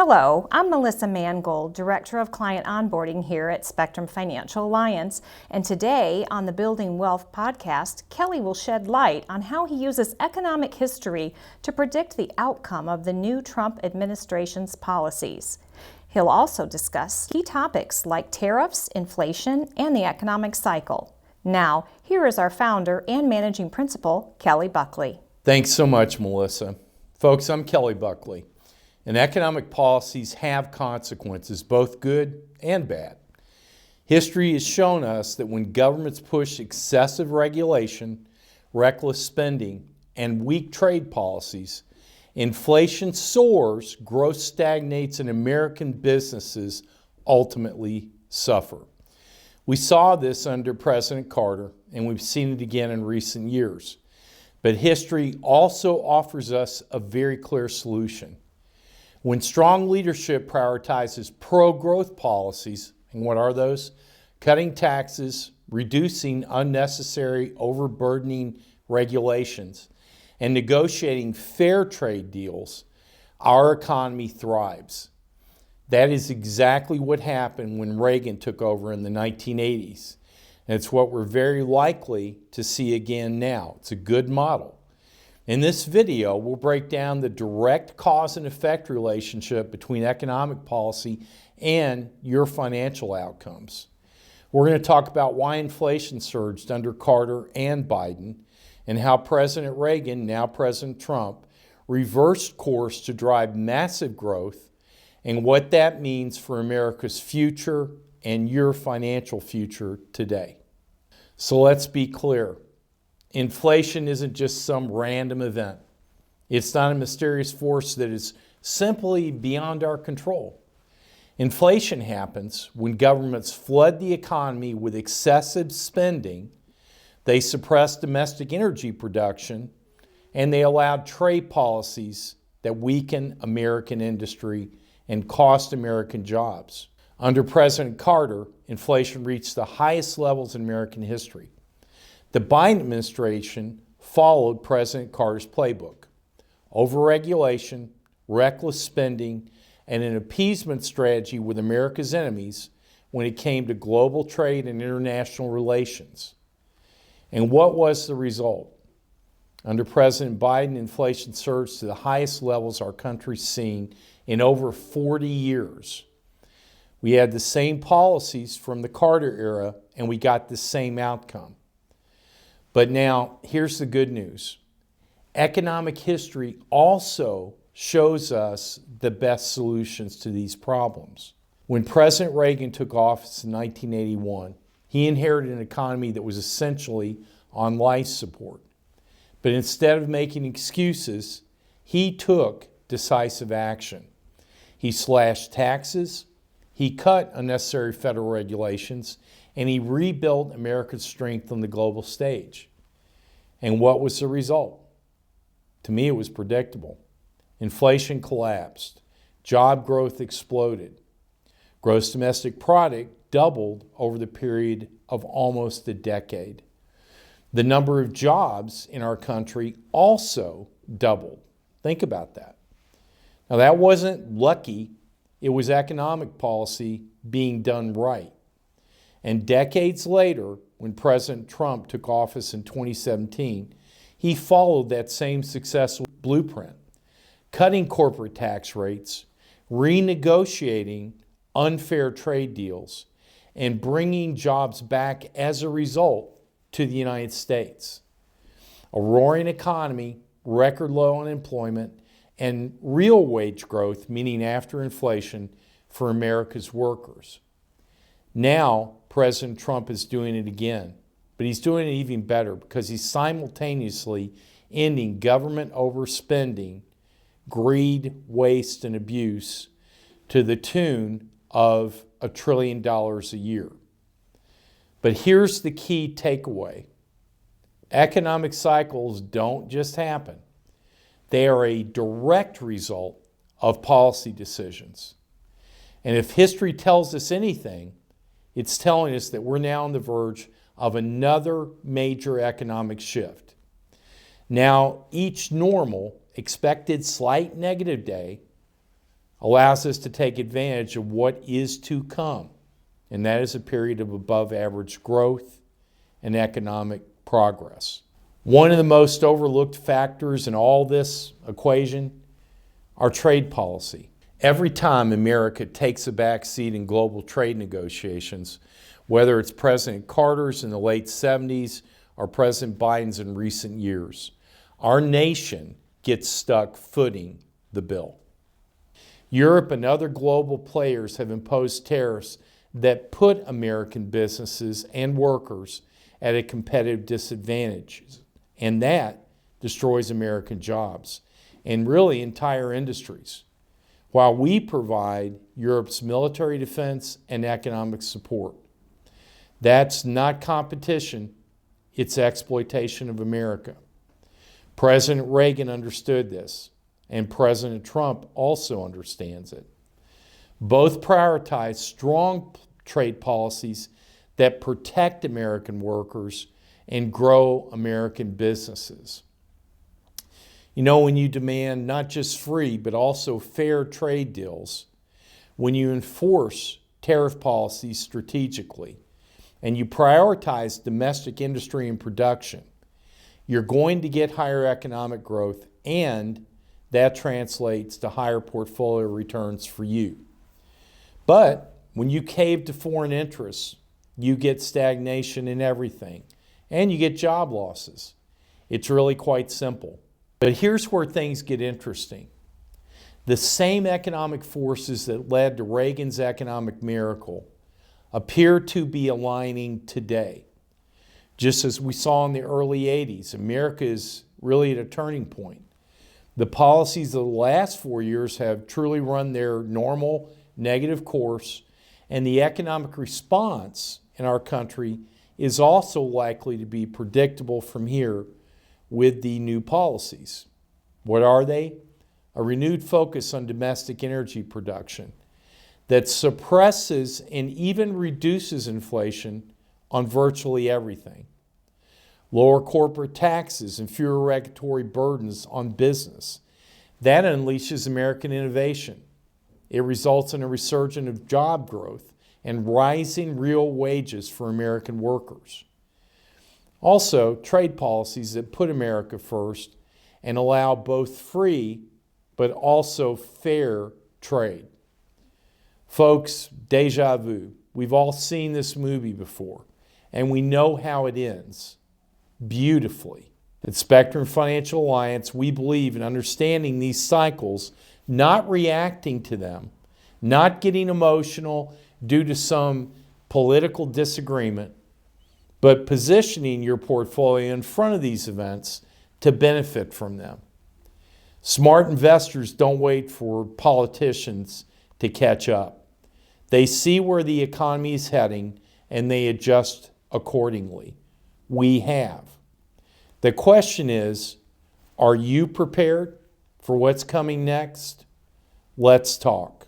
Hello, I'm Melissa Mangold, Director of Client Onboarding here at Spectrum Financial Alliance, and today on the Building Wealth podcast, Kelly will shed light on how he uses economic history to predict the outcome of the new Trump administration's policies. He'll also discuss key topics like tariffs, inflation, and the economic cycle. Now, here is our founder and managing principal, Kelly Buckley. Thanks so much, Melissa. Folks, I'm Kelly Buckley. And economic policies have consequences, both good and bad. History has shown us that when governments push excessive regulation, reckless spending, and weak trade policies, inflation soars, growth stagnates, and American businesses ultimately suffer. We saw this under President Carter, and we've seen it again in recent years. But history also offers us a very clear solution. When strong leadership prioritizes pro-growth policies, and what are those? Cutting taxes, reducing unnecessary overburdening regulations, and negotiating fair trade deals, our economy thrives. That is exactly what happened when Reagan took over in the 1980s. And it's what we're very likely to see again now. It's a good model. In this video, we'll break down the direct cause and effect relationship between economic policy and your financial outcomes. We're going to talk about why inflation surged under Carter and Biden, and how President Reagan, now President Trump, reversed course to drive massive growth, and what that means for America's future and your financial future today. So let's be clear. Inflation isn't just some random event. It's not a mysterious force that is simply beyond our control. Inflation happens when governments flood the economy with excessive spending, they suppress domestic energy production, and they allow trade policies that weaken American industry and cost American jobs. Under President Carter, inflation reached the highest levels in American history. The Biden administration followed President Carter's playbook: overregulation, reckless spending, and an appeasement strategy with America's enemies when it came to global trade and international relations. And what was the result? Under President Biden, inflation surged to the highest levels our country's seen in over 40 years. We had the same policies from the Carter era, and we got the same outcome. But now, here's the good news. Economic history also shows us the best solutions to these problems. When President Reagan took office in 1981, he inherited an economy that was essentially on life support. But instead of making excuses, he took decisive action. He slashed taxes, he cut unnecessary federal regulations, and he rebuilt America's strength on the global stage. And what was the result? To me, it was predictable. Inflation collapsed. Job growth exploded. Gross domestic product doubled over the period of almost a decade. The number of jobs in our country also doubled. Think about that. Now, that wasn't lucky. It was economic policy being done right. And decades later, when President Trump took office in 2017, he followed that same successful blueprint, cutting corporate tax rates, renegotiating unfair trade deals, and bringing jobs back as a result to the United States. A roaring economy, record low unemployment, and real wage growth, meaning after inflation, for America's workers. Now, President Trump is doing it again, but he's doing it even better because he's simultaneously ending government overspending, greed, waste, and abuse to the tune of $1 trillion a year. But here's the key takeaway. Economic cycles don't just happen. They are a direct result of policy decisions. And if history tells us anything, it's telling us that we're now on the verge of another major economic shift. Now, each normal, expected slight negative day allows us to take advantage of what is to come, and that is a period of above average growth and economic progress. One of the most overlooked factors in all this equation, our trade policy. Every time America takes a back seat in global trade negotiations, whether it's President Carter's in the late 70s or President Biden's in recent years, our nation gets stuck footing the bill. Europe and other global players have imposed tariffs that put American businesses and workers at a competitive disadvantage, and that destroys American jobs and really entire industries, while we provide Europe's military defense and economic support. That's not competition, it's exploitation of America. President Reagan understood this, and President Trump also understands it. Both prioritize strong trade policies that protect American workers and grow American businesses. You know, when you demand not just free, but also fair trade deals, when you enforce tariff policies strategically, and you prioritize domestic industry and production, you're going to get higher economic growth, and that translates to higher portfolio returns for you. But when you cave to foreign interests, you get stagnation in everything, and you get job losses. It's really quite simple. But here's where things get interesting. The same economic forces that led to Reagan's economic miracle appear to be aligning today. Just as we saw in the early 80s, America is really at a turning point. The policies of the last 4 years have truly run their normal negative course, and the economic response in our country is also likely to be predictable from here with the new policies. What are they? A renewed focus on domestic energy production that suppresses and even reduces inflation on virtually everything. Lower corporate taxes and fewer regulatory burdens on business. That unleashes American innovation. It results in a resurgence of job growth and rising real wages for American workers. Also, trade policies that put America first and allow both free but also fair trade. Folks, deja vu. We've all seen this movie before, and we know how it ends. Beautifully. At Spectrum Financial Alliance, we believe in understanding these cycles, not reacting to them, not getting emotional due to some political disagreement, but positioning your portfolio in front of these events to benefit from them. Smart investors don't wait for politicians to catch up. They see where the economy is heading and they adjust accordingly. We have. The question is, are you prepared for what's coming next? Let's talk.